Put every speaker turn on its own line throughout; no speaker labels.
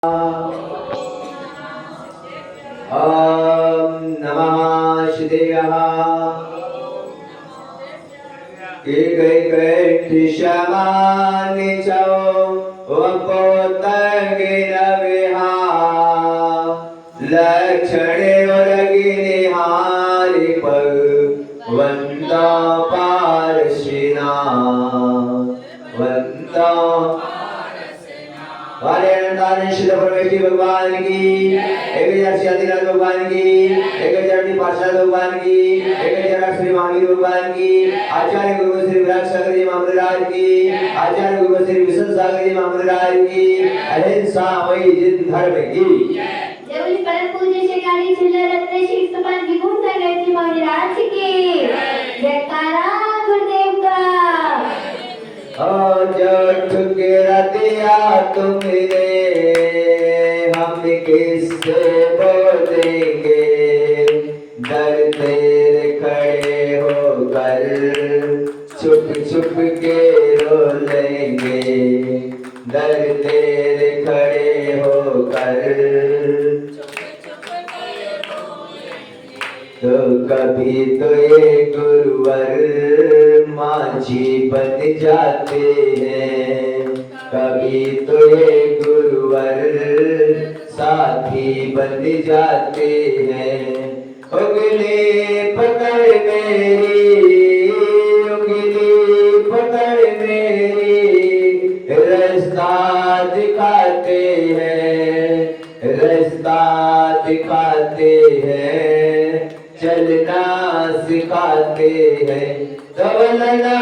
ॐ नमः शिवाय। एकैकैष्ठिशमानि च वपोतगिरविहा लक्षणे वरगिरिहारि वन्दा पारशिना वन्दा शिल परमेश्वरी भगवान की, 1000 आदिनाथ भगवान की, 1000 पार्षद भगवान की, 1000 श्री महावीर भगवान की, आचार्य गुरु श्री विराट सागर जी महाराज की, आचार्य गुरु श्री विष्णु सागर जी महाराज की, अहिंसा वही जिन धर्म की।
जय परम पूज्य श्री काली चिल्ला रत्न श्री सुपन विभूत सागर जी महाराज की जयकारा गुरुदेव का।
जो ठुकरा दिया तुमने हम किससे बोलेंगे, डर तेरे खड़े होकर छुप छुप के रो लेंगे, डर तेरे खड़े होकर तो कभी तो ये गुरुवर माझी बन जाते हैं, कभी तो ये गुरुवर साथी बन जाते हैं। उंगली पकड़ मेरी, उंगली पकड़ मेरी, रास्ता दिखाते हैं, रास्ता दिखाते हैं, चलना सिखाते हैं। तवलना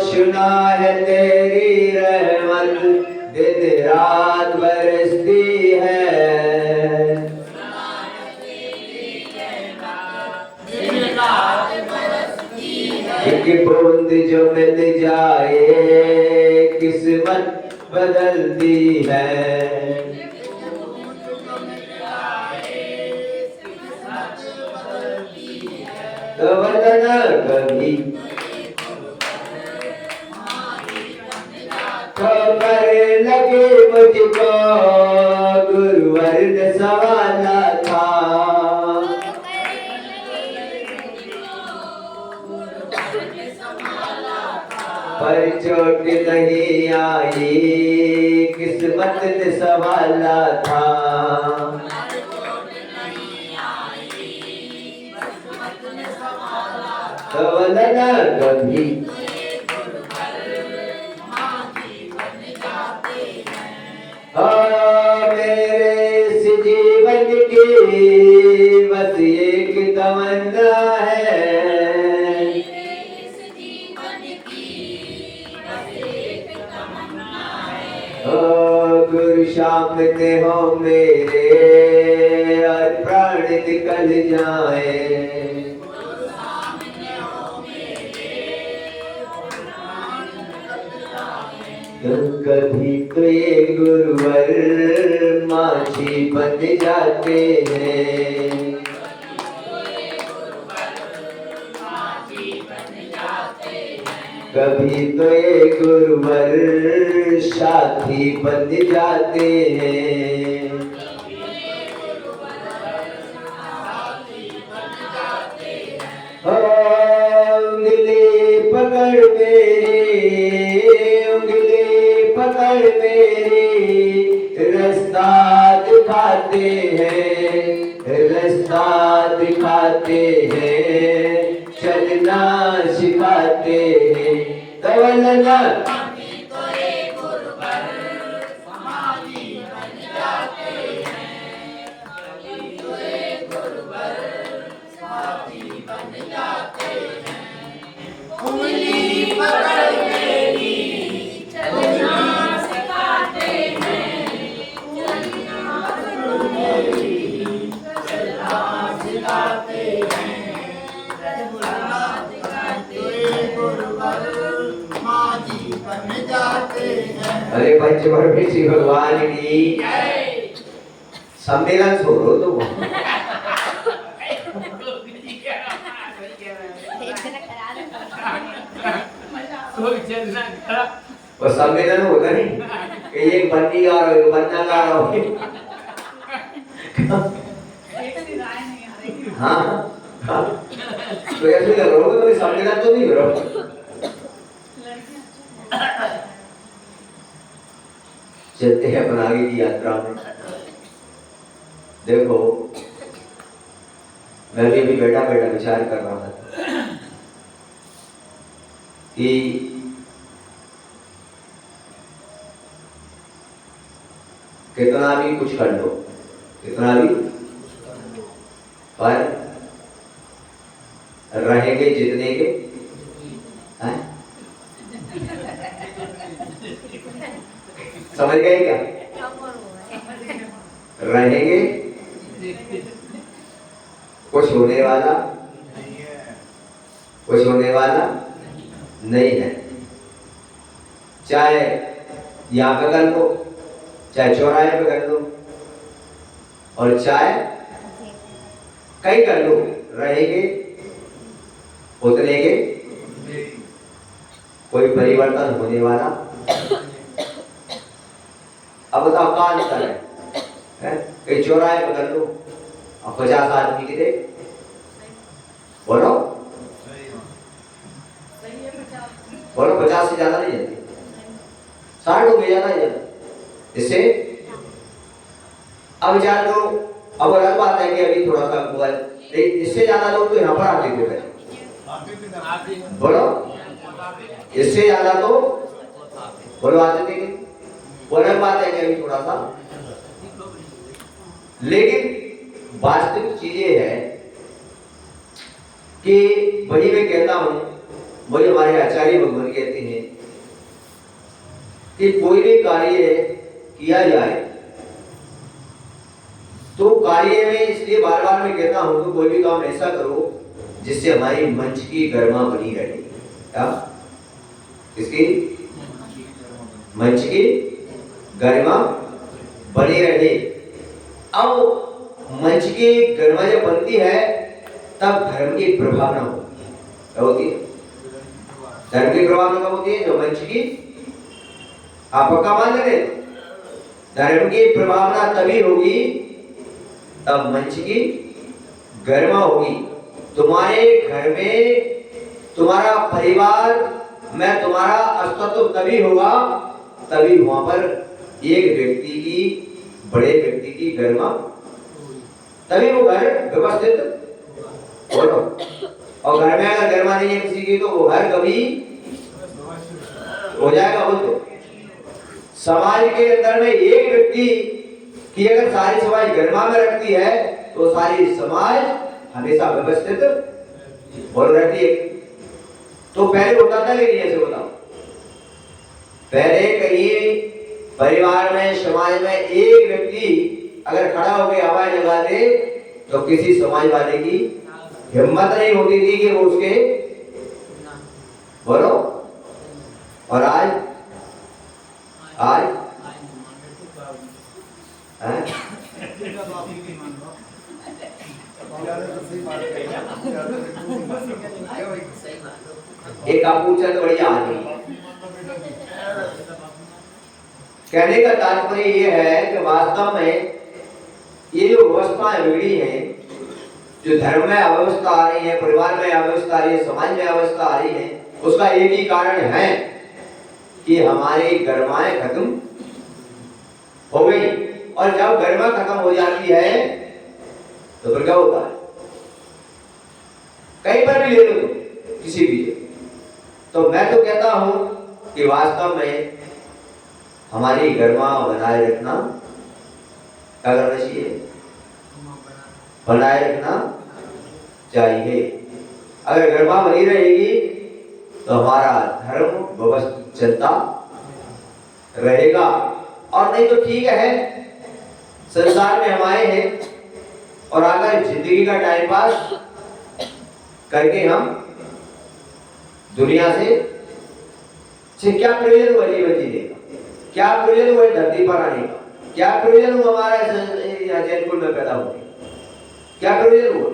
सुना है तेरी रहमत दिन रात बरसती है, एक बूंद जो मिल जाए किस्मत बदलती है। तो वरना कभी खबर लगे मुझको गुरुवर ने सवाला था, पर चोट नहीं आई किस्मत ने सवाला था। वलना कभी मेरे इस जीवन की बस एक तमन्ना है, गुरु सामने हो मेरे और प्राण निकल जाए, कभी तो ये गुरुवर माझी बन जाते हैं, कभी तो ये गुरुवर साथी बन जाते हैं। उंगली पकड़ मेरी, उंगली पकड़ मेरी, रास्ता दिखाते हैं, रास्ता दिखाते हैं, चलना सिखाते हैं। तवलना
उंगली पकड़
अरे पंच परमेश्वरी भगवान की सम्मेलन छोड़ो तो वो सम्मेलन होता नहीं कि एक बन्नी और बन्ना गा रहा हो। हाँ हाँ तो ऐसे लग रहा होगा तो सम्मेलन तो नहीं हो रहा। चलते हैं अपन आगे की यात्रा में। देखो मैं भी अभी बैठा बैठा विचार कर रहा था कि कितना भी कुछ कर लो, कितना भी, पर रहेंगे जितने के हैं? समझ गए क्या? रहेंगे, कुछ होने वाला, कुछ होने वाला नहीं है। चाहे यहाँ पे कर लो, चाहे चौराहे पे कर लो, और चाहे कहीं कर लो, रहेंगे उतने के कोई परिवर्तन होने वाला। अब बताओ कहाँ अंतर है? कहीं चौराहे पे कर लो और 50 आदमी के थे, बोलो बोलो 50 से ज्यादा नहीं जाती, 60 लोग ज्यादा ही ज्यादा। इससे अब विचार करो। अब अलग बात है कि अभी थोड़ा सा हुआ, इससे ज्यादा लोग तो यहाँ पर आते थे, बोलो इससे ज्यादा तो बोलो आते थे। वो अलग बात है कि अभी थोड़ा सा, लेकिन वास्तविक चीज ये है कि वही मैं कहता हूं, वही हमारे आचार्य भगवान कहते हैं कि कोई भी कार्य किया जाए तो कार्य में, इसलिए बार बार मैं कहता हूं कि कोई भी काम ऐसा करो जिससे हमारी मंच की गरिमा बनी रहे। क्या? इसकी मंच की गरिमा बनी रहे। अब मंच की गरिमा जब बनती है तब धर्म की प्रभावना होती है। क्या होती है? धर्म की प्रभावना कब होती है? जो मंच की, आप पक्का मान लेंगे, धर्म की प्रभावना तभी होगी तब मंच की गरिमा होगी। तुम्हारे घर में, तुम्हारा परिवार में तुम्हारा अस्तित्व तभी होगा, तभी वहां पर एक व्यक्ति की, बड़े व्यक्ति की गरिमा, तभी वो घर व्यवस्थित बोलो। और घर में अगर गरिमा नहीं है किसी की तो वो घर कभी हो जाएगा। बोल समाज के अंदर में एक व्यक्ति की अगर सारी समाज गरिमा में रखती है तो सारी समाज हमेशा व्यवस्थित बोल रहती है। तो पहले होता था कि नहीं? ऐसे बताओ, पहले कहीं परिवार में, समाज में एक व्यक्ति अगर खड़ा होकर आवाज लगा दे तो किसी समाज वाले की हिम्मत नहीं होती थी कि वो उसके बोलो। और आज एक पूछा तो बढ़िया आदमी। कहने का तात्पर्य ये है कि वास्तव में ये जो व्यवस्थाएं बिगड़ी हैं, जो धर्म में अव्यवस्था आ रही है, परिवार में अव्यवस्था आ रही है, समाज में अव्यवस्था आ रही है, उसका एक ही कारण है कि हमारी गरिमाएं खत्म हो गई। और जब गरिमा खत्म हो जाती है तो फिर क्या होता है? कहीं पर भी ले लो, किसी भी। तो मैं तो कहता हूं कि वास्तव में हमारी गरिमा बनाए रखना क्या करना चाहिए? बनाए रखना चाहिए। अगर गरिमा बनी रहेगी तो हमारा धर्म व्यवस्थित चलता रहेगा। और नहीं तो ठीक है, संसार में हम आए हैं और अगर जिंदगी का टाइम पास करके हम दुनिया से क्या प्रयोजन हुआ जीवन जीने का? क्या प्रयोजन हुआ धरती पर आने का? क्या प्रयोजन हुआ हमारा यहाँ जैनकुल में पैदा होने का? क्या प्रयोजन हुआ?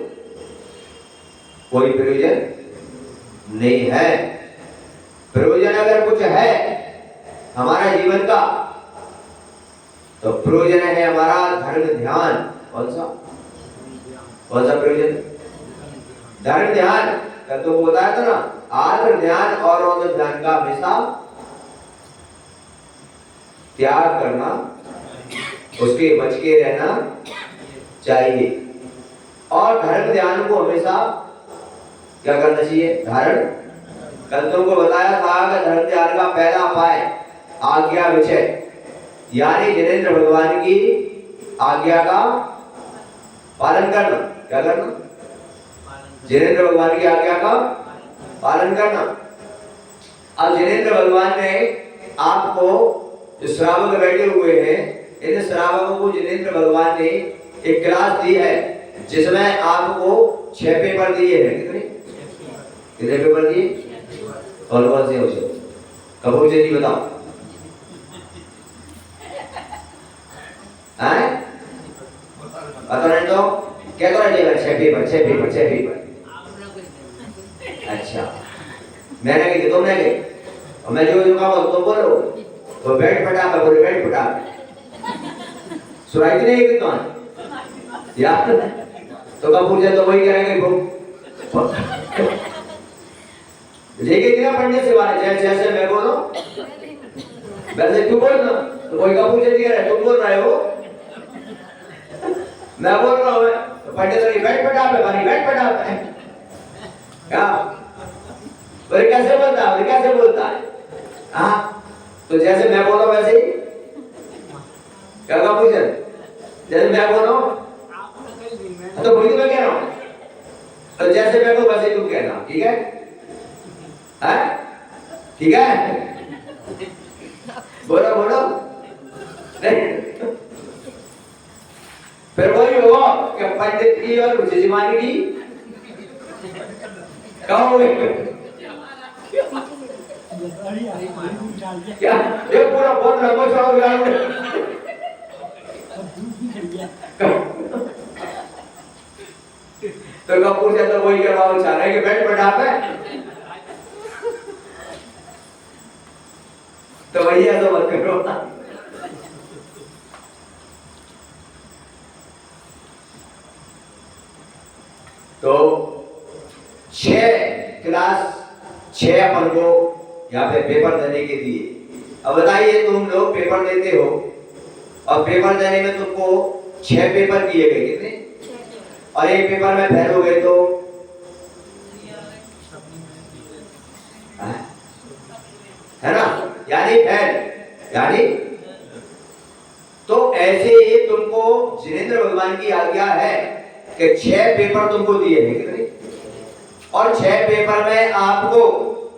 कोई प्रयोजन नहीं है। प्रयोजन अगर कुछ है हमारा जीवन का तो प्रयोजन है हमारा धर्म ध्यान। कौन सा प्रयोजन? धर्म ध्यान। कल तो बताया था ना, आत्म ध्यान और रौद्र ध्यान का हमेशा त्याग करना, उसके बच के रहना चाहिए। और धर्म ध्यान को हमेशा क्या करना चाहिए? धारण। कल तुमको बताया था कि धर्म ध्यान का पहला उपाय आज्ञा विचय, यानी जिनेंद्र भगवान की आज्ञा का पालन करना। क्या करना? जिनेंद्र भगवान की आज्ञा का पालन करना। अब जिनेंद्र भगवान ने आपको, जो श्रावक बैठे हुए हैं, इन श्रावकों को जिनेंद्र भगवान ने एक क्लास दी है जिसमें आपको 6 पेपर दिए हैं। कितने पेपर दिए? कौन कौन से? हो कपूर जी बताओ। नहीं तो क्या करो? 6 पेपर। अच्छा, मैंने कही तुमने कही, और मैं जो कहूँ तुम बोलो। तो बैठ फटा बोले, बैठ फटा सुनाई नहीं कि कौन याद तो कपूर जी तो वही करेंगे लेके क्या पढ़ने से वाले जैसे मैं बोलो वैसे तू बोल ना। तो कोई कपूर जी कह रहे तुम बोल रहे हो, मैं बोल रहा हूँ। तो पंडित जी बैठ फटा पे क्या बोले? कैसे बोलता है? हाँ, तो जैसे मैं बोलो वैसे ही क्या कपूर जी? जैसे मैं बोलो तो वही तो मैं कह रहा हूँ। तो जैसे मैं बोलो वैसे तुम कहना। ठीक है? ठीक है? बोलो फिर वही हो कि पंडित की और जजमानी की कहो क्या ये पूरा बहुत लंबा चौड़ा गाना तो कपूर से तो वही करवाओ चाह रहे हैं कि बैठ बैठा पे तो भैया तो मत करो। तो 6 अपन को यहाँ पे पेपर देने के लिए। अब बताइए तुम लोग पेपर देते हो और पेपर देने में तुमको 6 पेपर किए गए। कितने? और एक पेपर में फेल हो गए तो है ना, यानी फेल, यानी तो ऐसे ही तुमको जिनेंद्र भगवान की आज्ञा है कि 6 पेपर तुमको दिए हैं। कितने? और 6 पेपर में आपको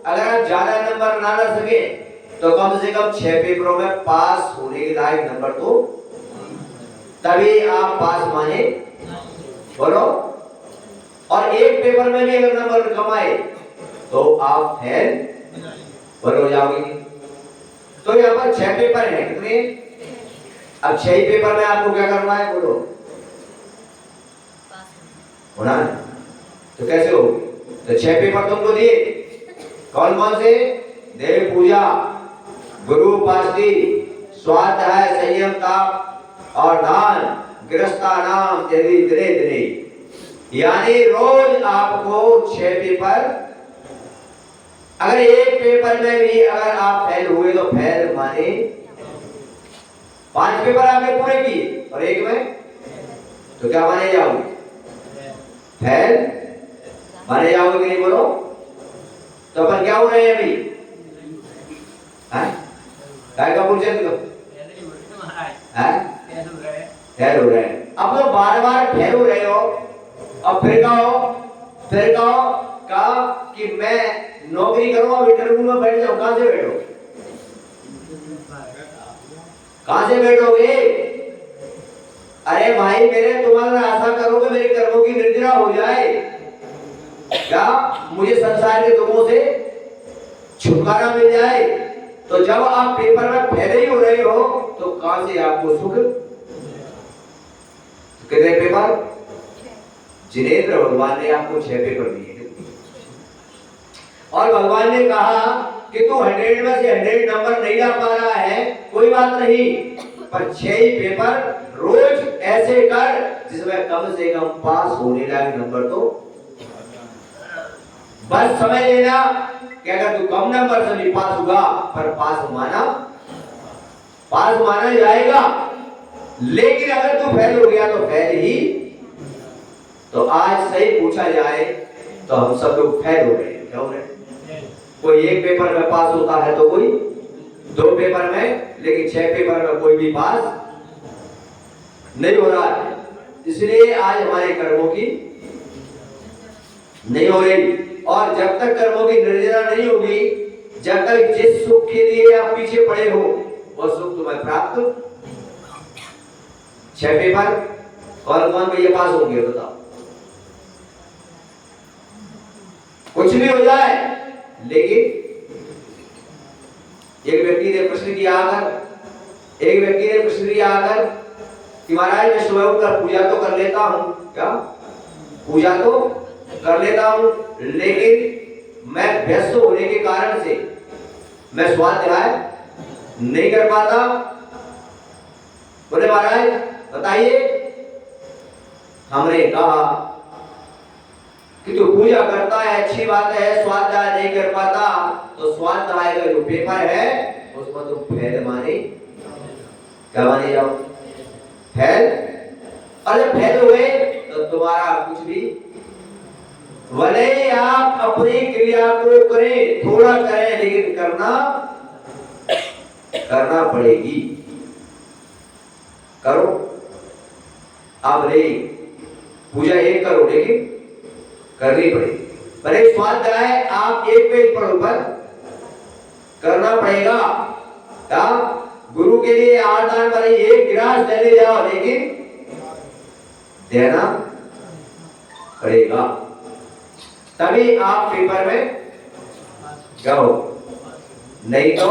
अगर आप ज्यादा नंबर ना ला सके तो कम से कम 6 पेपरों में पास होने के लायक नंबर तो तभी आप पास माने। बोलो। और एक पेपर में भी अगर नंबर कमाए तो आप फेल हो जाओगे। तो यहाँ पर 6 पेपर हैं। कितने? अब 6 पेपर में आपको क्या करना है? बोलो। होना है तो कैसे हो? तो 6 पेपर तुमको दिए। कौन कौन से? देव पूजा, गुरु उपासना, स्वाध्याय, संयम, ताप और दान, गृहस्थानाम दिने। यानी रोज आपको 6 पेपर। अगर एक पेपर में भी अगर आप फेल हुए तो फेल माने। 5 पेपर आपने पूरे किए और एक में तो क्या माने जाओगे? फेल माने जाओगे कि नहीं? बोलो। तो अपन क्या हो रहे हैं अभी? काय का पूछे तो फेल हो रहे हैं। अब तो बार फेल हो रहे हो और फिर कहो कि मैं नौकरी करूंगा, इंटरव्यू में बैठ जाऊं। कहां से बैठो? कहां से बैठोगे? अरे भाई मेरे, तुम्हारा आशा करोगे मेरे कर्मों की निर्जरा हो जाए क्या? मुझे संसार के दुखों से छुटकारा मिल जाए तो जब आप पेपर में फेल ही हो रहे हो तो कहां से आपको सुख? कितने पेपर? जिनेंद्र भगवान ने आपको 6 पेपर दिए और भगवान ने कहा कि तू 100 में से 100 नंबर नहीं ला पा रहा है, कोई बात नहीं, पर 6 ही पेपर रोज ऐसे कर जिसमें कम से कम पास होने लायक नंबर तो बस समझ लेना कि अगर तू कम नंबर से भी पास हुआ पर पास माना जाएगा, लेकिन अगर तू फेल हो गया तो फेल ही। तो आज सही पूछा जाए तो हम सब लोग फेल हो रहे हैं। क्या हो रहे हैं? कोई 1 पेपर में पास होता है तो कोई 2 पेपर में, लेकिन 6 पेपर में कोई भी पास नहीं हो रहा है। इसलिए आज हमारे कर्मों की नहीं हो रही, और जब तक कर्मों की निर्जरा नहीं होगी, जब तक जिस सुख के लिए आप पीछे पड़े हो वो सुख तुम्हें प्राप्त। 6 पेपर कौन कौन भैया पास होंगे बताओ? कुछ भी हो जाए, लेकिन एक व्यक्ति ने प्रश्न किया आकर कि महाराज मैं सुबह उठकर पूजा तो कर लेता हूं, क्या पूजा तो कर लेता हूं, लेकिन मैं व्यस्त होने के कारण से मैं स्वाध्याय नहीं कर पाता। बोले महाराज बताइए। हमने कहा कि तू पूजा करता है अच्छी बात है, स्वाध्याय नहीं कर पाता तो स्वाध्याय का जो पेपर है उसमें तुम फेल माने। क्या माने जाओ? फेल। अरे फेल हुए तो तुम्हारा कुछ भी, भले आप अपनी क्रिया को करें, थोड़ा करें, लेकिन करना पड़ेगी। करो। आप नहीं पूजा 1 करो, लेकिन करनी पड़ेगी। भले स्वाध्याय आप 1 पेज पढ़ो पर करना पड़ेगा। क्या गुरु के लिए आदान वाले 1 गिलास ले जाओ, लेकिन देना पड़ेगा, तभी आप पेपर में जाओ, नहीं तो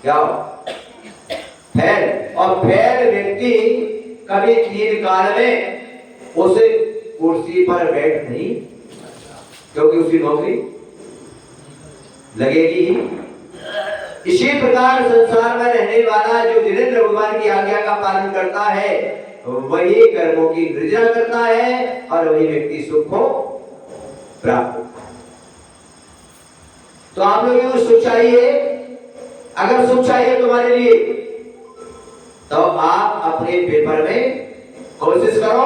जाओ फेल। और फेल व्यक्ति कभी 3 काल में उस कुर्सी पर बैठ नहीं, क्योंकि उसकी नौकरी लगेगी ही। इसी प्रकार संसार में रहने वाला जो जिनेंद्र भगवान की आज्ञा का पालन करता है वही कर्मों की निर्जरा करता है और वही व्यक्ति सुख को प्राप्त होता है। तो आप लोगों को सुख चाहिए, अगर सुख चाहिए तुम्हारे लिए तो आप अपने पेपर में कोशिश करो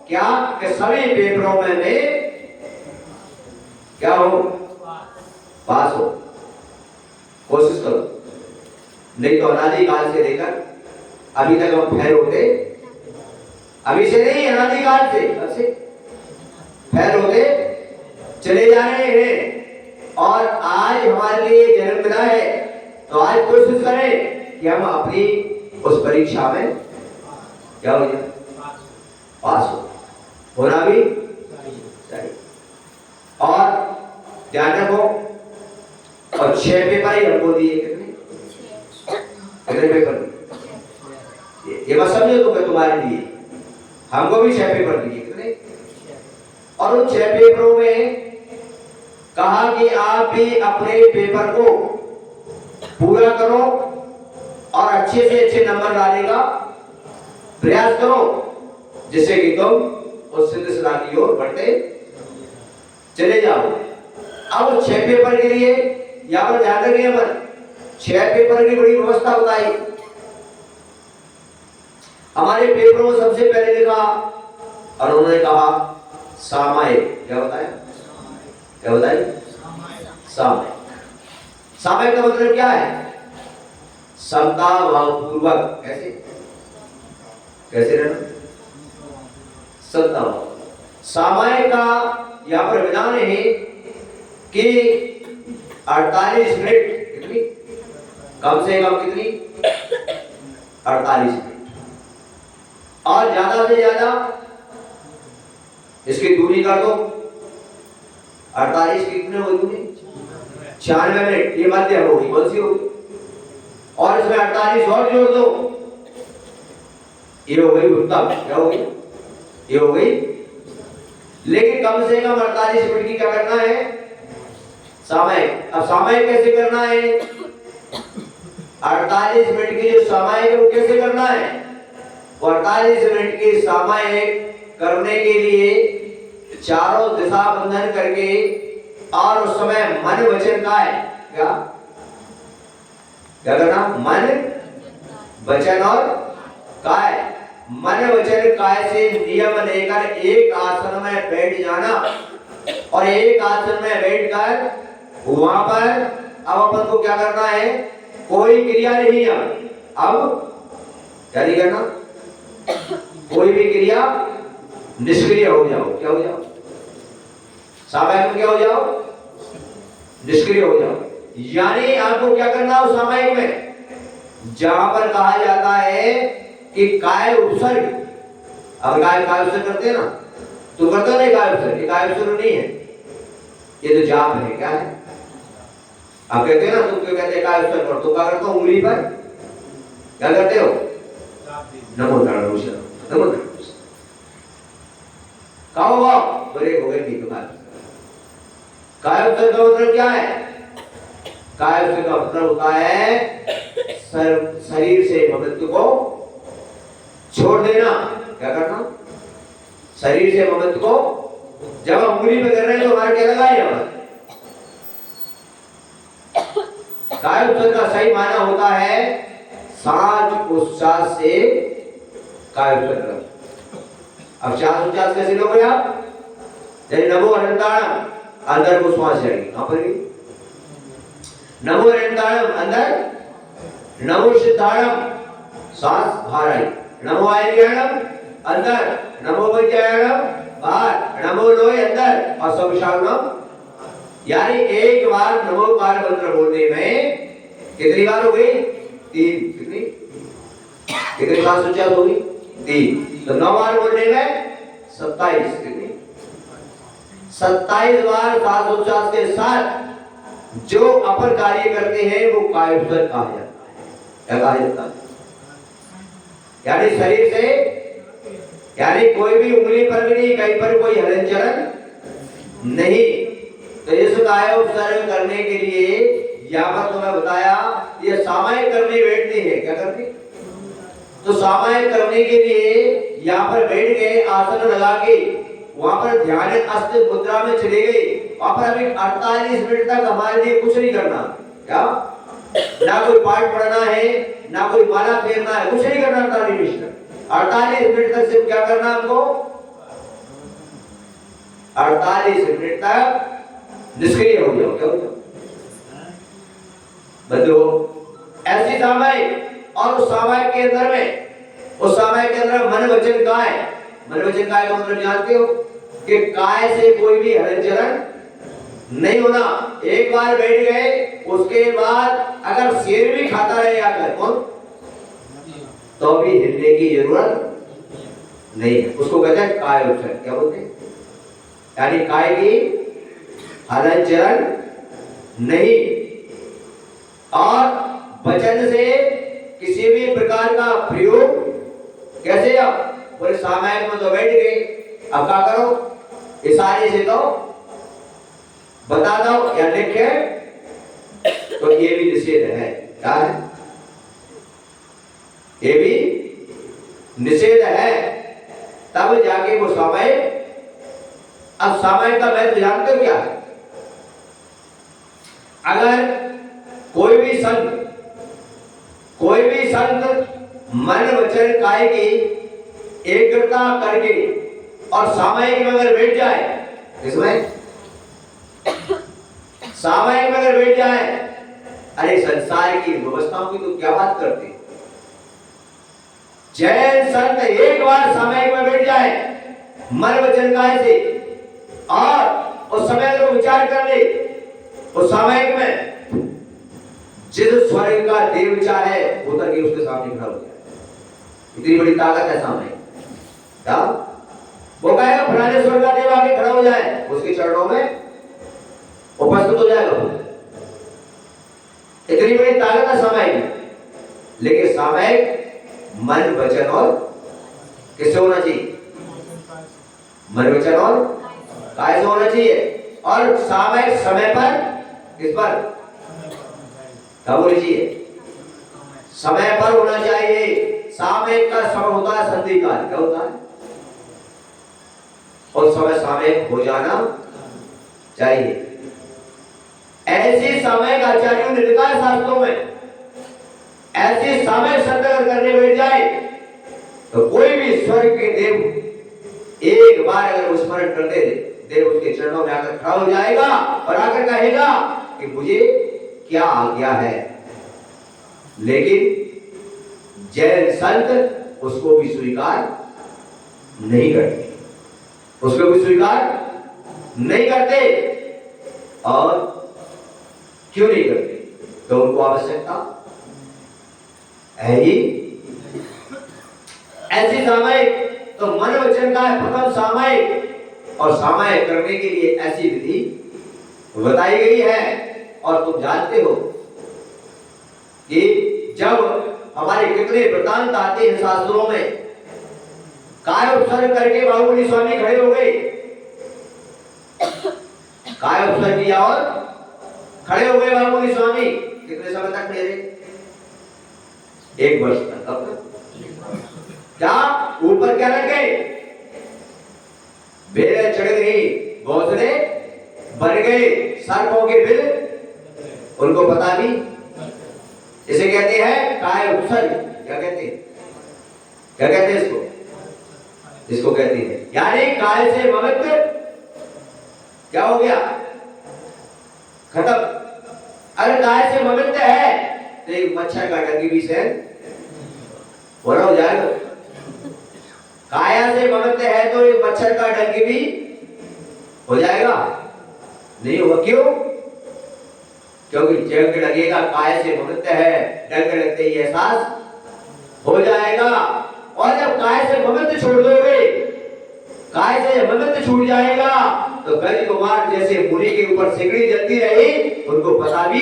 क्या कि सभी पेपरों में मैं क्या हो? पास हो। कोशिश करो, नहीं तो अनादिकाल से लेकर अभी तक हम फेल होते, अभी से नहीं अनादिकाल से फेल होते चले जा रहे हैं। और आज हमारे लिए जन्म मिला है तो आज कोशिश करें कि हम अपनी उस परीक्षा में क्या हो जाए? पास होना भी चाहिए। और ध्यान रखो, और 6 पेपर ही हमको दिए। कितने पेपर? ये बात समझो तो मैं तुम्हारे लिए हमको भी 6 पेपर दिए। कितने? और उन 6 पेपरों में कहा कि आप भी अपने पेपर को पूरा करो और अच्छे से अच्छे नंबर लाने का प्रयास करो, जिससे कि तुम उस सिद्धता की ओर बढ़ते चले जाओ। अब 6 पेपर के लिए यहाँ पर ध्यान रखिए, 6 पेपर की बड़ी व्यवस्था बताई। हमारे पेपरों में सबसे पहले लिखा और उन्होंने कहा सामायिक। क्या बताया? क्या बताइए? सामायिक। सामायिक का मतलब क्या है? समता भावपूर्वक। कैसे रहना? समता भाव। सामायिक का यहाँ पर विधान है कि 48 मिनट, कितनी कम से कम कितनी 48 मिनट, और ज्यादा से ज्यादा इसकी दूरी कर दो। 48 कितने हो दूरी? 96 मिनट, ये मध्य होगी, कौन सी होगी? और इसमें 48 और जोड़ दो, ये हो गई उत्तम। क्या हो गई? ये हो गई। लेकिन कम से कम 48 मिनट की क्या करना है? सामयिक। अब सामयिक कैसे करना है? 48 मिनट की जो सामयिक है वो कैसे करना है? 48 मिनट की सामयिक करने के लिए चारों दिशा बंधन करके, और उस समय मन वचन काय, क्या क्या करना? मन वचन और काय। मन वचन काय से नियम लेकर एक आसन में बैठ जाना, और एक आसन में बैठकर वहां पर अब अपन को क्या करना है? कोई क्रिया नहीं है। अब क्या नहीं करना? कोई भी क्रिया निष्क्रिय हो जाओ। क्या हो जाओ? सामयिक में क्या हो जाओ? निष्क्रिय हो जाओ। यानी आपको क्या करना हो सामयिक में? जहां पर कहा जाता है कि काय उपसर्ग, अब काय उपसर्ग करते हैं ना, तो करते नहीं काय उपसर्ग, ये काय उपसर्ग नहीं है, ये तो जाप है। क्या है? आप कहते हैं ना, तुम क्यों कहते हैं काय उपसर्ग कर, तो क्या करते हो? उंगली पर क्या करते हो? नमो नारायण, नमो नारायण। कहो वो बड़े हो गए नहीं तो काय उपसर्ग का मतलब क्या है? काय उपसर्ग का मतलब होता है शरीर से ममत्व को छोड़ देना। क्या करना? शरीर से ममत्व को, जब हम उंगली पे कर रहे हैं तो हमारा क्या लगा है? काय उपसर्ग का सही माना होता है सांस उच्चास से काय उपसर्ग। अब सांस उच्चास कैसे लोगे आप? जैसे नमो अनंताणम, अंदर को श्वास जाएगी, कहां पर? नमो अनंताणम अंदर, नमो सिद्धाणम सांस बाहर आई, नमो आयर्याणम अंदर, नमो वज्रायणम बाहर, नमो लोय अंदर और सविशालम। यानी एक बार नमोकार मंत्र बोलने में कितनी बार हो गई? 3। कितनी कितनी सांस उच्चार हो गई? 3। तो 9 बार बोलने में 27। कितनी? 27 बार सांस उच्चार के साथ जो अपर कार्य करते हैं वो काय उपसर्ग कहा जाता है। क्या कहा जाता है? यानी शरीर से, यानी कोई भी उंगली पर भी नहीं, कहीं पर कोई हलन चलन नहीं। तो इस काय उपसर्ग करने के लिए यहाँ पर तुम्हें बताया, ये सामयिक करने बैठते हैं। क्या करते? तो सामयिक करने के लिए यहाँ पर बैठ गए, आसन लगा के वहां पर ध्यान अस्थिर मुद्रा में चले गए। वहां पर अभी 48 मिनट तक हमारे लिए कुछ नहीं करना। क्या? ना कोई पाठ पढ़ना है, ना कोई माला फेरना है, कुछ नहीं करना। 48 मिनट तक सिर्फ क्या करना हमको? 48 मिनट तक निष्क्रिय हो जाओ। क्या हो जाओ? बंदो ऐसी सामयिक, और उस सामयिक के अंदर में, उस सामयिक के अंदर मन वचन काय। मन वचन काय का मतलब जानते हो? कि काय से कोई भी हलन चलन नहीं होना। एक बार बैठ गए, उसके बाद अगर शेर भी खाता रहे आकर कौन, तो भी हिलने की जरूरत नहीं है। उसको कहते हैं काय उपसर्ग। क्या बोलते हैं? यानी काय की हलन चलन नहीं, और वचन से किसी भी प्रकार का प्रयोग कैसे? अब पूरे सामयिक में तो बैठ गए, अब क्या करो? इशारे से तो बता दो या लिखे, तो ये भी निषेध है। क्या है? ये भी निषेध है। तब जाके वो सामयिक। अब सामयिक का महत्व जानते हो क्या है? अगर कोई भी संत मन वचन काय की एकाग्रता करके और सामयिक में अगर बैठ जाए, इसमें सामयिक में अगर बैठ जाए, अरे संसार की व्यवस्थाओं की तो क्या बात करते? जैन संत एक बार सामयिक में बैठ जाए मन वचन काय से, और उस समय अगर विचार कर ले, उस सामयिक में जिस स्वर्ग का देव चाहे वो तक उसके सामने खड़ा हो जाए। इतनी बड़ी ताकत है सामने। क्या वो कहेगा? फलाने स्वर्ग का देव आके खड़ा हो जाए, उसके चरणों में उपस्थित हो जाएगा। इतनी बड़ी ताकत है समय की, लेकिन सामयिक मन वचन और किससे होना चाहिए? मन वचन और काय से होना चाहिए। और सामयिक समय पर, किस पर? क्या बोल लीजिए? समय पर होना चाहिए। सामयिक का समय होता है संधि काल। क्या होता है? और समय सामयिक हो जाना चाहिए। ऐसी सामयिक आचार्यों ने लिखा है शास्त्रों में, ऐसी सामयिक शब्द अगर करने बैठ जाए तो कोई भी स्वर्ग के देव एक बार अगर स्मरण कर दे, देव उसके चरणों में आकर खड़ा हो जाएगा और आकर कहेगा कि मुझे क्या आज्ञा है। लेकिन जैन संत उसको भी स्वीकार नहीं करते, उसको भी स्वीकार नहीं करते। और क्यों नहीं करते? तो उनको आवश्यकता है ही ऐसी सामयिक। तो मन वचन का है प्रथम सामयिक, और सामयिक करने के लिए ऐसी विधि बताई गई है। और तुम जानते हो कि जब हमारे कितने वृत्तांत आते हैं शास्त्रों में, काय उपसर्ग करके बाहुबली स्वामी खड़े हो गए, काय उपसर्ग किया और खड़े हो गए बाहुबली स्वामी। कितने समय तक खड़े रहे? 1 वर्ष तक। कब तक? क्या ऊपर क्या रख गए? बेल चढ़ गई, घोंसले बन गए, सर्पों के बिल उनको पता भी। इसे कहते हैं काय उपसर्ग। क्या कहते हैं? क्या कहते हैं इसको? इसको कहते हैं यानी काय से ममत्व क्या हो गया? खत्म। अगर काय से ममत्व है तो एक मच्छर का डंगी भी से बड़ा हो जाएगा। काया से ममत्व है तो एक मच्छर का डंगी भी हो जाएगा? नहीं होगा। क्यों? क्योंकि जंग लगेगा, काय से ममत्व है, डंग लगते ही एहसास हो जाएगा। और जब काय से ममत्व छोड़ दोगे, काय से ममत्व छूट जाएगा तो गज कुमार जैसे मुनि के ऊपर सिकड़ी जलती रही, उनको पता भी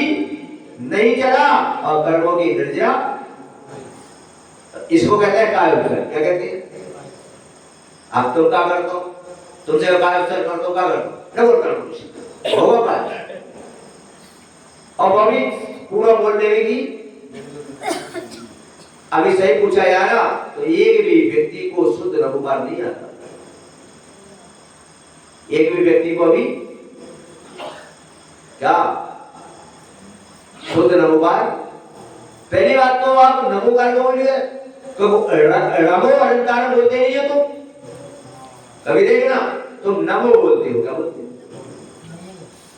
नहीं चला और कर्मों की निर्जा। इसको कहते हैं काय उपसर्ग। क्या कहते हैं? आप तुम क्या करते हो? तुमसे काय उपसर्ग करते हो, क्या करते हो? न बोल होगा बात। और वो भी पूरा बोल देगी। अभी सही पूछा यार, तो एक भी व्यक्ति को शुद्ध नमोकार नहीं आता। एक भी व्यक्ति को अभी क्या शुद्ध नमोकार? पहली बात तो आप नमोकार को बोलिए तो रमो अलंकार बोलते नहीं हो तुम। कभी देखना तुम नमो बोलते हो। क्या बोलते हो?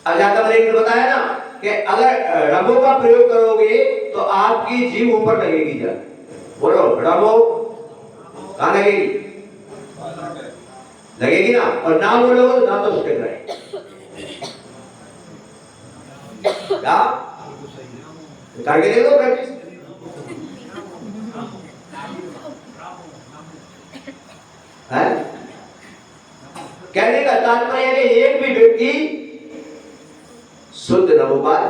अजातम ने बताया ना कि अगर रमो का प्रयोग करोगे तो आपकी जीभ ऊपर लगेगी। जा बोलो रमो, कहां लगेगी? लगेगी ना। और ना बोलोगे तो ना तो सुटेग रहे। क्या करके देखो प्रैक्टिस। है कहने का तात्पर्य है कि एक भी व्यक्ति शुद्ध नमोकार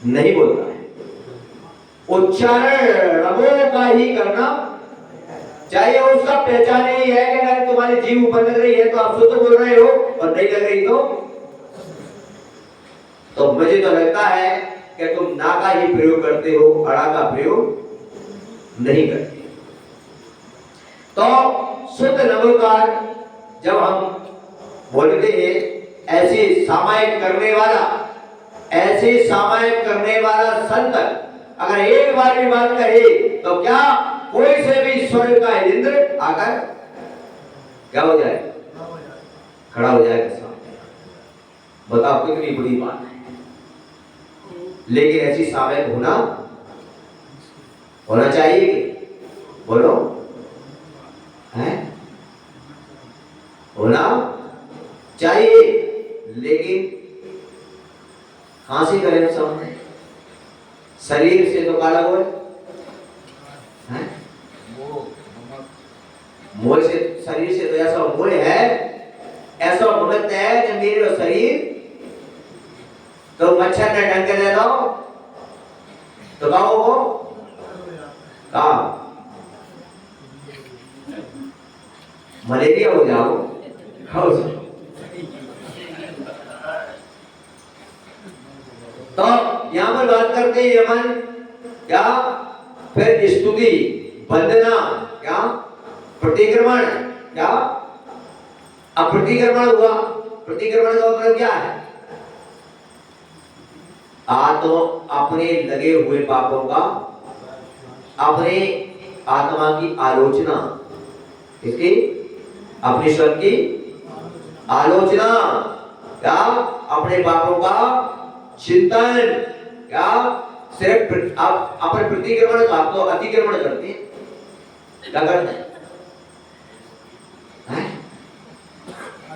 नहीं बोलता है। उच्चारण रमो का ही करना चाहिए। उसका पहचान यही है कि अगर तुम्हारी जीभ ऊपर लग रही है तो आप शुद्ध बोल रहे हो, और नहीं लग रही तो मुझे तो लगता है कि तुम ना का ही प्रयोग करते हो, अड़ा का प्रयोग नहीं करते। तो शुद्ध नमोकार जब हम बोलते हैं, ऐसी सामायिक करने वाला, ऐसी सामायिक करने वाला संत अगर एक बार भी बात कहे तो क्या कोई से भी स्वर्ग का इंद्र आकर क्या हो जाए? खड़ा हो जाएगा सामने। बताओ कितनी बड़ी बात है। लेकिन ऐसी सामयिक होना चाहिए। बोलो है? होना चाहिए। लेकिन कहां से करें? सामने शरीर से तो काला हुआ है, मोह से, शरीर से तो ऐसा मोह है, ऐसा मुहूर्त है कि मेरे शरीर तो मच्छर ने डंक दे दो तो कहा वो कहा मलेरिया हो जाओ खाओ। तो यहां पर बात करते हैं यमन क्या, फिर स्तुति, वंदना क्या, प्रतिक्रमण क्या। अब प्रतिक्रमण हुआ, प्रतिक्रमण का मतलब क्या है? तो अपने लगे हुए पापों का, अपने आत्मा की आलोचना, इसकी अपने स्वयं की आलोचना क्या, अपने पापों का चिंतन क्या, सिर्फ आप अपन प्रतिक्रमण का तो अतिक्रमण करते हैं, क्या करते हैं?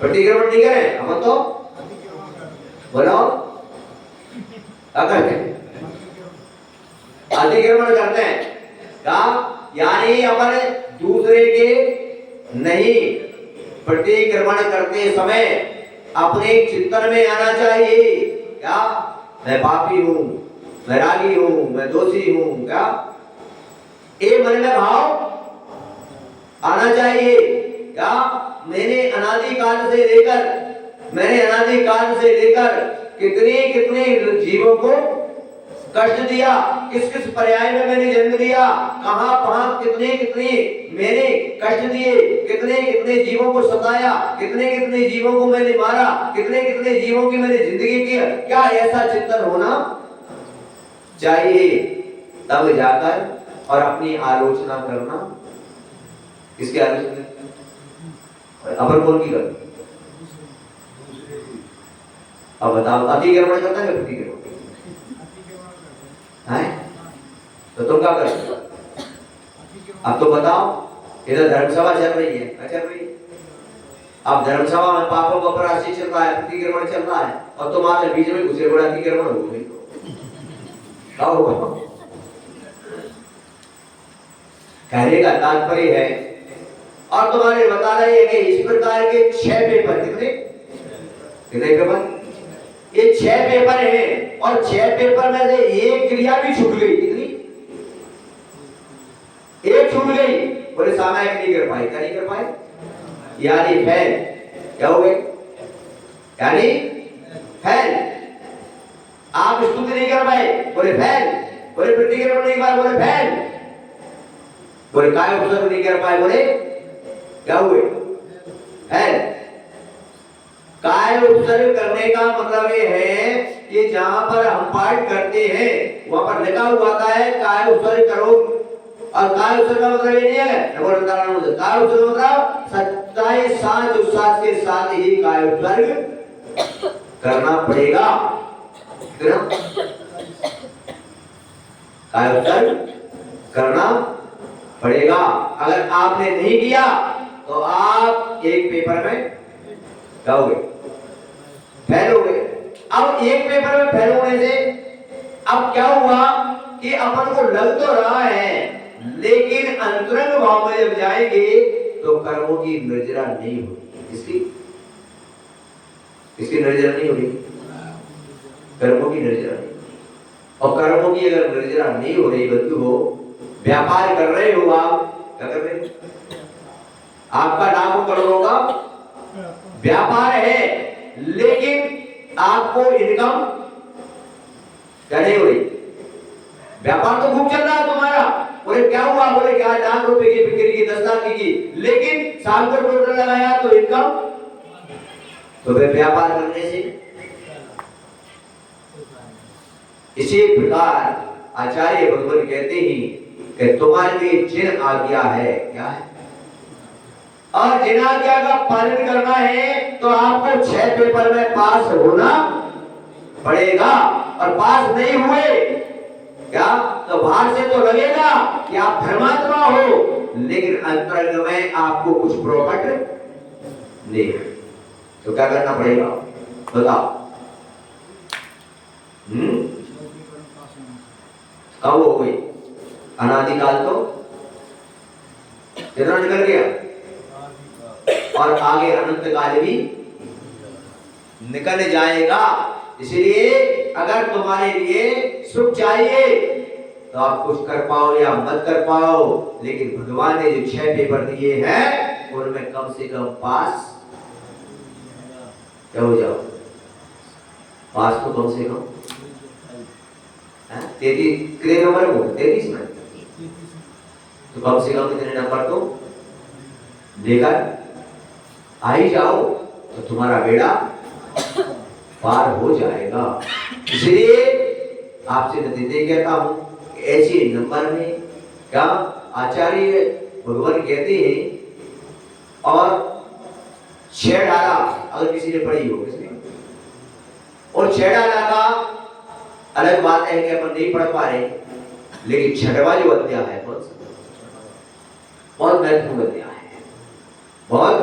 प्रतिक्रमण नहीं करें अपन तो बोलो क्या करते हैं? अतिक्रमण करते हैं क्या, यानी अपन दूसरे के नहीं, प्रतिक्रमण करते समय अपने चिंतन में आना चाहिए क्या, मैं पापी हूं, मैं रागी हूं, मैं दोषी हूं क्या, ये मन में भाव आना चाहिए क्या। मैंने अनादिकाल से लेकर कितने जीवों को कष्ट दिया, किस किस पर्याय में मैंने जन्म लिया, कहां कितने मैंने कष्ट दिए, कितने जीवों को सताया, कितने जीवों को मैंने मारा, कितने जीवों की मैंने जिंदगी की, क्या ऐसा चिंतन होना चाहिए, तब जाकर और अपनी आलोचना करना। किसकी आलोचना? अपन कौन की कर? अब बताओ, अतिक्रमण करता है प्रतिक्रमण है? तो तुम क्या करोगे? अब तो बताओ, इधर धर्मसभा चल रही है, क्या चल रही है? अब धर्मसभा में पापों का प्रायश्चित चल रहा है, प्रतिक्रमण चल रहा है, और तुम्हारे बीच में घुसे बड़ा अतिक्रमण हो गई, क्या होगा? कहने का तात्पर्य है, और तुम्हारे बता रहे हैं कि इस प्रकार के 6 पेपर, कितने पेपर? ये 6 पेपर हैं, और 6 पेपर में से एक क्रिया भी छूट गई। कितनी? एक छूट गई, बोले सामायिक नहीं कर पाए। क्या नहीं कर पाए? यानी फेल। क्या हो गए? यानी फेल। आप स्तुति नहीं कर पाए, बोले फेल। बोले प्रतिक्रमण नहीं कर पाए, बोले फेल। बोले काय उपसर्ग नहीं कर पाए, बोले क्या हुए? फेल। काय उपसर्ग करने का मतलब ये है कि जहां पर हम पाठ करते हैं वहां पर लिखा हुआ है काय उपसर्ग करो, और काय उपसर्ग का मतलब ये नहीं है काय उपसर्ग मतलब सच्चाई साच उच्चास के साथ ही काय उपसर्ग करना पड़ेगा। काय उपसर्ग करना पड़ेगा। अगर आपने नहीं किया तो आप एक पेपर में क्या हो गए? फेल हो गए। अब एक पेपर में फेल होने से अब क्या हुआ कि अपन को लग तो रहा है, लेकिन अंतरंग भाव में जब जाएंगे तो कर्मों की निर्जरा नहीं होगी। इसकी निर्जरा नहीं होगी, कर्मों की निर्जरा नहीं। और कर्मों की अगर निर्जरा नहीं हो रही, बंधु हो, व्यापार कर रहे हो, आप क्या कर रहे हो? आपका लाखों करोड़ों का व्यापार है, लेकिन आपको इनकम क्या नहीं हो रही। व्यापार तो खूब चल रहा है तुम्हारा, बोले क्या हुआ? बोले क्या 1 लाख रुपए की बिक्री की, 10 लाख की, लेकिन साल को टोटल लगाया तो इनकम, तो फिर व्यापार करने से। इसी प्रकार आचार्य भगवान कहते हैं कि तुम्हारे लिए जिन आज्ञा है, क्या है, और जिन आज्ञा का पालन करना है तो आपको 6 पेपर में पास होना पड़ेगा। और पास नहीं हुए क्या तो बाहर से तो लगेगा कि आप धर्मात्मा हो, लेकिन अंतरंग में आपको कुछ प्रॉफिट नहीं है। तो क्या करना पड़ेगा बताओ? कब हो गई? अनादिकाल तो कितना निकल गया, और आगे अनंत काल भी निकल जाएगा। इसलिए अगर तुम्हारे लिए सुख चाहिए तो आप कुछ कर पाओ या मत कर पाओ, लेकिन भगवान ने जो 6 पेपर दिए हैं उनमें कम से कम पास क्या हो जाओ, पास तो कम से कम 33 कितने नंबर हो, 33 में, तो कम से कम कितने नंबर तो लेकर आ ही जाओ तो तुम्हारा बेड़ा पार हो जाएगा। इसलिए आपसे नतीजे कहता हूं, ऐसे नंबर में क्या आचार्य भगवान कहते हैं, और 6 डाला अगर किसी ने पढ़ी हो, किसने, और 6 डाला का अलग बात है कि अपन नहीं पढ़ पा रहे, लेकिन 6वां जो अध्याय है बहुत महत्वपूर्ण अध्याय है, बहुत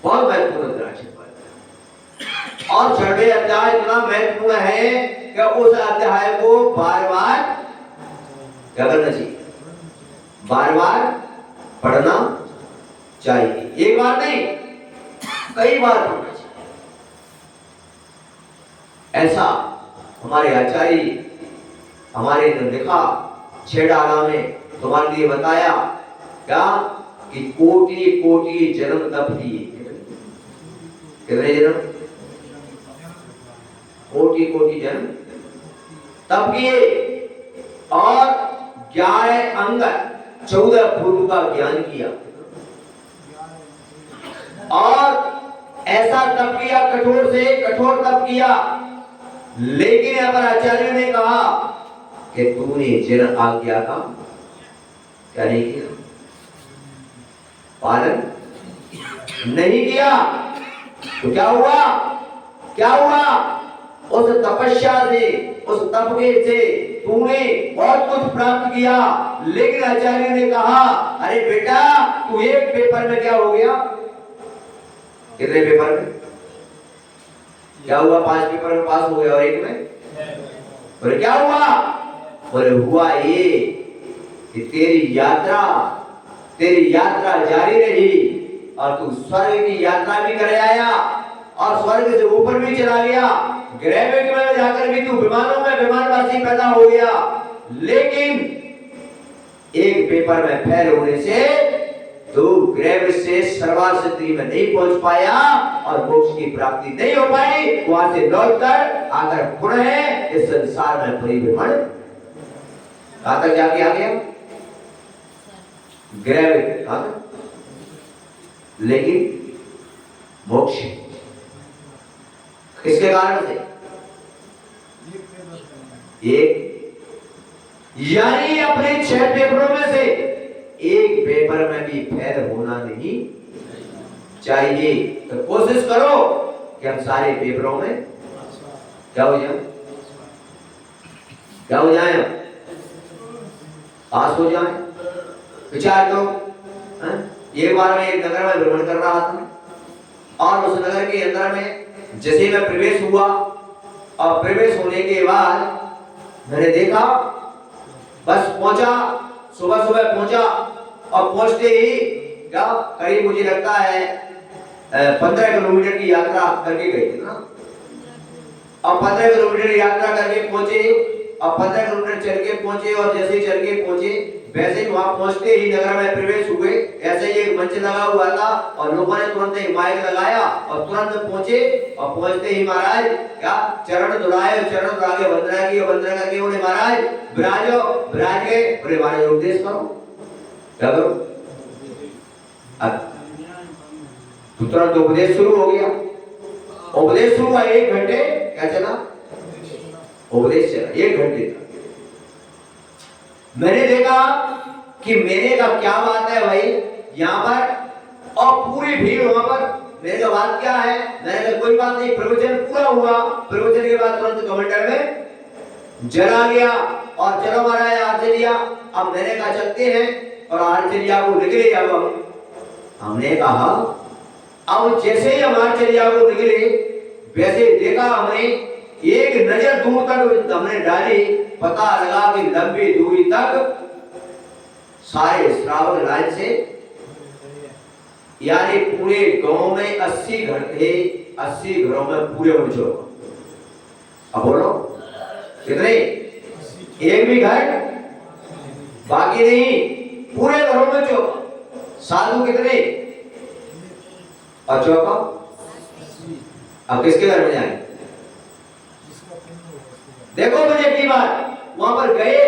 महत्वपूर्ण अध्याय है। और 6वें अध्याय इतना महत्वपूर्ण है कि उस अध्याय को बार-बार क्या करना चाहिए, बार-बार पढ़ना चाहिए, एक बार नहीं कई बार पढ़ना चाहिए। ऐसा हमारे आचार्य हमारे ने लिखा 6 डाला में तुम्हारे लिए बताया क्या कि कोटि जन्म तप दिए, कितने जन्म, कोटि जन्म तप किए, और 11 अंग 14 पूर्व का ज्ञान किया, और ऐसा तप किया, कठोर से कठोर तप किया, लेकिन यहाँ पर आचार्य ने कहा कि तूने जन आज्ञा का क्या नहीं किया, पालन नहीं किया, तो क्या हुआ, उस तपस्या से, उस तप के से तूने बहुत कुछ प्राप्त किया, लेकिन आचार्य ने कहा अरे बेटा तू एक पेपर में क्या हो गया, कितने पेपर में क्या हुआ, 5 पेपर में पास हो गया और एक में, और क्या हुआ, बोले हुआ ये कि तेरी यात्रा जारी रही और तू स्वर्ग की यात्रा भी कर आया और स्वर्ग से ऊपर भी चला गया, ग्रह में जाकर भी तू विमानों में विमानवासी पैदा हो गया, लेकिन एक पेपर में फेल होने से तू ग्रह से सर्वार सिद्धि में नहीं पहुंच पाया और मोक्ष की प्राप्ति नहीं हो पाई, वहां से लौटकर आकर पुनः इस संसार में परिभ्रमण कहां तक जाके आ गया, ग्रह, लेकिन मोक्ष किसके कारण से, एक यानी अपने 6 पेपरों में से एक पेपर में भी फेल होना नहीं चाहिए। तो कोशिश करो कि हम सारे पेपरों में क्या हो जाए, पास हो जाए। विचार करो, एक बार मैं एक नगर में भ्रमण कर रहा था और उस नगर के अंदर में जैसे मैं प्रवेश हुआ और प्रवेश होने के बाद मैंने देखा बस पहुंचा, सुबह पहुंचा और पहुंचते ही क्या करीब मुझे लगता है 15 किलोमीटर की यात्रा करके गए थे ना, और 15 किलोमीटर यात्रा करके पहुंचे और 15 किलोमीटर चल के पहुंचे, और जैसे ही चल के पहुंचे वैसे वहां पहुंचते ही नगर में प्रवेश हुए, ऐसे ही एक मंच लगा हुआ था और लोगों ने तुरंत ही माइक लगाया और तुरंत पहुंचे, और पहुंचते ही महाराज क्या चरण धुलाए, चरण धुला के वंदना की, वंदना करके उन्हें महाराज विराज के बोले महाराज उपदेश करो, क्या करो, तुरंत उपदेश शुरू हो गया। उपदेश शुरू हुआ, 1 घंटे क्या चला, उपदेश चला 1 घंटे तक। मैंने देखा कि मैंने कहा क्या बात है भाई यहाँ पर, और पूरी भीड़ वहां पर। मैंने कहा बात क्या है, मैंने कहा कोई बात नहीं, प्रवचन पूरा हुआ, प्रवचन के बाद तुरंत कमेंटर में जला गया और चलो महाराज आचार्य, अब मैंने कहा चलते हैं और आचार्य को निकले। अब हमने कहा अब जैसे ही हम आचार्य को निकले वैसे देखा हमने एक नजर दूर तक हमने डाली, पता लगा कि लंबी दूरी तक सारे श्रावक लाइन से, यानी पूरे गांव में 80 घर थे, 80 घरों में पूरे उड़ चुके। अब बोलो कितने, एक भी घर बाकी नहीं, पूरे घरों में चौका। साधु कितने और चौका? अब किसके घर में जाए? देखो मुझे की बात, वहां पर गए,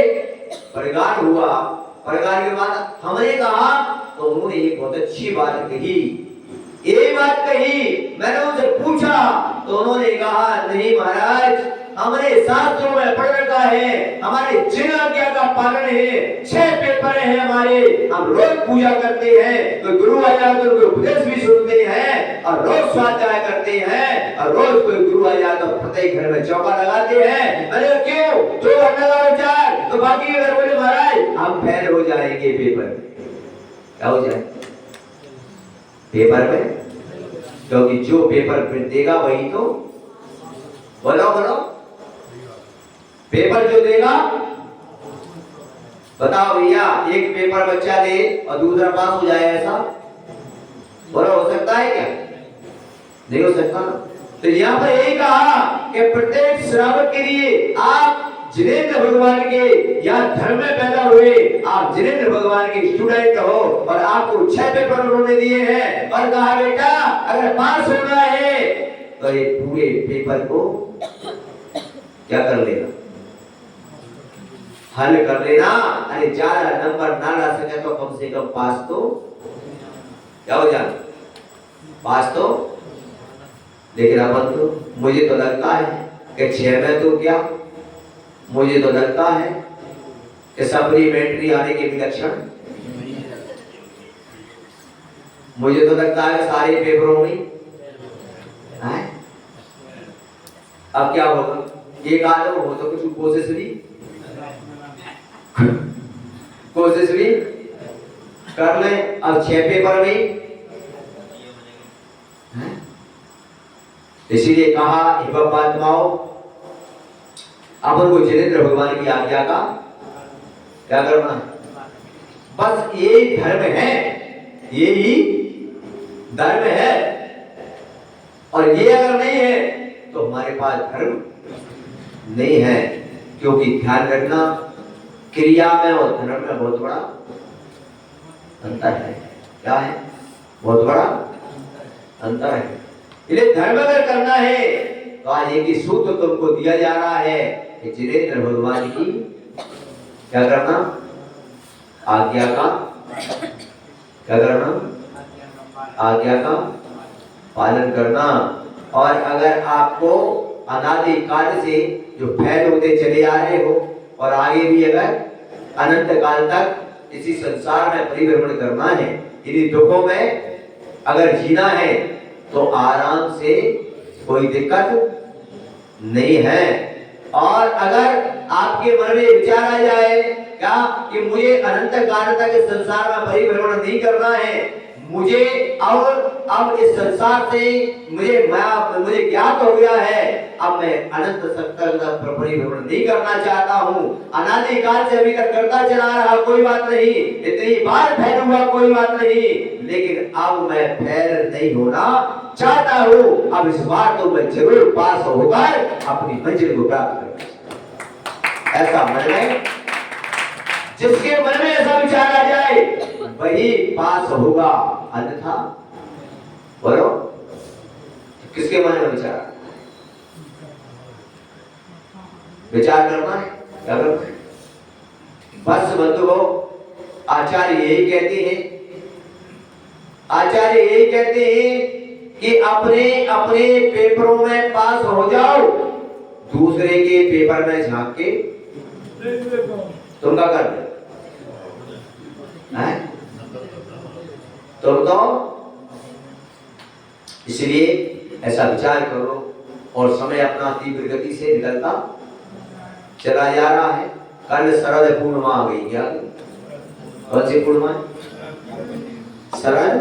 परिगार हुआ, परिगार के बाद हमने कहा तो उन्होंने एक बहुत अच्छी बात कही, ये बात कही। मैंने उनसे पूछा तो उन्होंने कहा नहीं महाराज, हमने शास्त्रों में पढ़ रखा है, हमारे जिन आज्ञा का पालन है, 6 पेपर हैं हमारे, हम रोज पूजा करते हैं, तो गुरु आया तो उनके उपदेश भी सुनते हैं, और रोज स्वाध्याय करते हैं, और रोज कोई गुरु आया तो प्रत्येक घर में चौका लगाते हैं। मैंने क्यों? जो लगाओ 4 तो बाकी घर बोले महाराज हम फेल हो जाएंगे पेपर में। क्या हो जाए पेपर में? क्योंकि जो पेपर प्रिंट देगा वही तो, बोलो बोलो, पेपर जो देगा, बताओ भैया, एक पेपर बच्चा दे और दूसरा पास हो जाए, ऐसा बोलो हो सकता है क्या? नहीं हो सकता। तो यहाँ पर यही कहा कि प्रत्येक श्रावक के लिए आप जिनेंद्र भगवान के या धर्म में पैदा हुए, आप जिनेंद्र भगवान के स्टूडेंट हो, और आपको 6 पेपर उन्होंने दिए हैं, और कहा बेटा अगर पास होना है तो ये पूरे पेपर को क्या कर लेना, हल कर लेना। अरे ज्यादा नंबर ना ला सके तो कम से कम पास तो क्या हो जाए, पास तो। लेकिन अपन तो, मुझे तो लगता है कि 6 में तो क्या, मुझे तो लगता है कि सप्लीमेंट्री आने के भी लक्षण, मुझे तो लगता है सारे पेपरों में है। अब क्या होगा, एक आध हो तो कुछ कोशिश भी कर ले। अब 6 पेपर में, इसीलिए कहा हे बात्माओ, अपन को जिनेंद्र भगवान की आज्ञा का क्या करना है, बस ये धर्म है, ये ही धर्म है, और ये अगर नहीं है तो हमारे पास धर्म नहीं है। क्योंकि ध्यान रखना, क्रिया में और धर्म में बहुत बड़ा अंतर है। क्या है? बहुत बड़ा अंतर है। इसलिए धर्म अगर करना है तो आज एक ही सूत्र तुमको दिया जा रहा है कि जिनेंद्र भगवान की क्या करना, आज्ञा का क्या करना, आज्ञा का पालन करना। और अगर आपको अनादि काल से जो फैल होते चले आ रहे हो, और आगे भी अगर अनंत काल तक इसी संसार में परिभ्रमण करना है, इन्हीं दुखों में अगर जीना है, तो आराम से, कोई दिक्कत नहीं है। और अगर आपके मन में विचार आ जाए क्या कि मुझे अनंत काल तक इस संसार में परिभ्रमण नहीं करना है, मुझे अब इस संसार से मुझे ज्ञात हो गया है, अब मैं अनंत तक परिभ्रमण नहीं करना चाहता हूँ, अनादि काल से अभी तक करता चला रहा, कोई बात नहीं, इतनी बार फैल हुआ कोई बात नहीं, लेकिन अब मैं फैल नहीं होना चाहता हूँ, अब इस बार तो मैं जरूर पास होकर अपनी मंजिल को प्राप्त करूंगा। ऐसा मन में, जिसके मन में ऐसा विचार आ जाए वही पास होगा, अन्यथा बोलो किसके मन में विचार करना है, क्या करना है? बस बंधुओं, आचार्य यही कहते हैं, आचार्य यही कहते हैं कि अपने अपने पेपरों में पास हो जाओ, दूसरे के पेपर में झांक के तुम क्या कर दो, तुम तो इसलिए ऐसा विचार करो। और समय अपना तीव्र गति से निकलता चला जा रहा है। कल शरद पूर्णिमा आ गई, क्या कौन सी पूर्णिमा? शरद